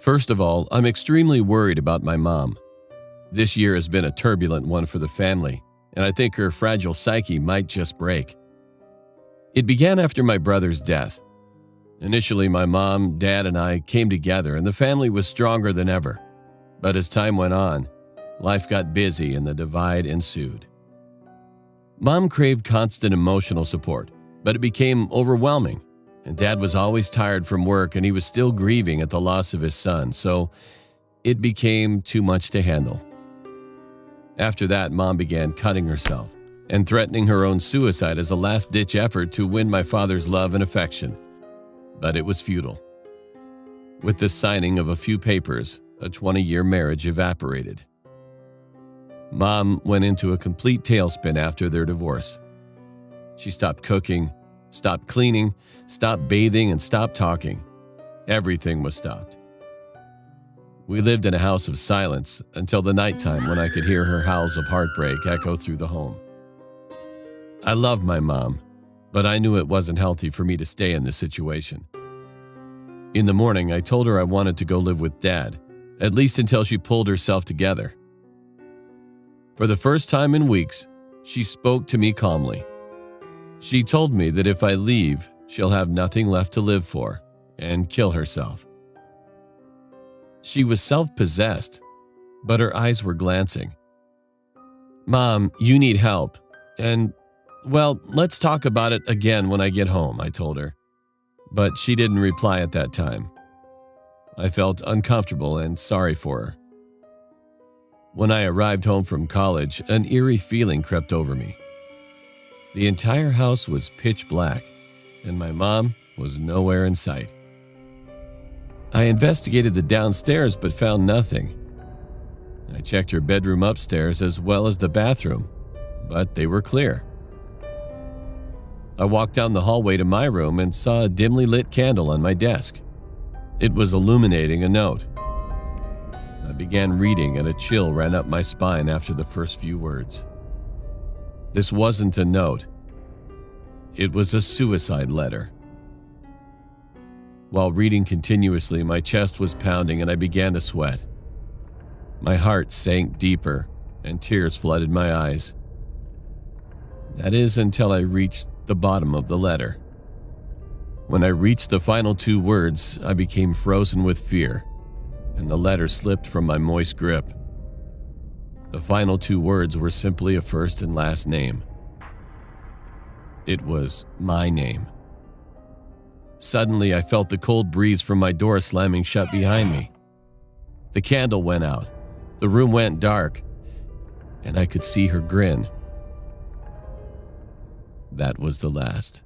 First of all, I'm extremely worried about my mom. This year has been a turbulent one for the family, and I think her fragile psyche might just break. It began after my brother's death. Initially, my mom, dad, and I came together, and the family was stronger than ever. But as time went on, life got busy and the divide ensued. Mom craved constant emotional support, but it became overwhelming, and Dad was always tired from work and he was still grieving at the loss of his son, so it became too much to handle. After that, Mom began cutting herself and threatening her own suicide as a last-ditch effort to win my father's love and affection. But it was futile. With the signing of a few papers, a 20-year marriage evaporated. Mom went into a complete tailspin after their divorce. She stopped cooking, stopped cleaning, stopped bathing, and stopped talking. Everything was stopped. We lived in a house of silence until the nighttime when I could hear her howls of heartbreak echo through the home. I loved my mom, but I knew it wasn't healthy for me to stay in this situation. In the morning, I told her I wanted to go live with Dad, at least until she pulled herself together. For the first time in weeks, she spoke to me calmly. She told me that if I leave, she'll have nothing left to live for and kill herself. She was self-possessed, but her eyes were glancing. "Mom, you need help, and, well, let's talk about it again when I get home," I told her. But she didn't reply at that time. I felt uncomfortable and sorry for her. When I arrived home from college, an eerie feeling crept over me. The entire house was pitch black, and my mom was nowhere in sight. I investigated the downstairs but found nothing. I checked her bedroom upstairs as well as the bathroom, but they were clear. I walked down the hallway to my room and saw a dimly lit candle on my desk. It was illuminating a note. I began reading and a chill ran up my spine after the first few words. This wasn't a note. It was a suicide letter. While reading continuously, my chest was pounding and I began to sweat. My heart sank deeper and tears flooded my eyes. That is until I reached the bottom of the letter. When I reached the final two words, I became frozen with fear, and the letter slipped from my moist grip. The final two words were simply a first and last name. It was my name. Suddenly, I felt the cold breeze from my door slamming shut behind me. The candle went out, the room went dark, and I could see her grin. That was the last.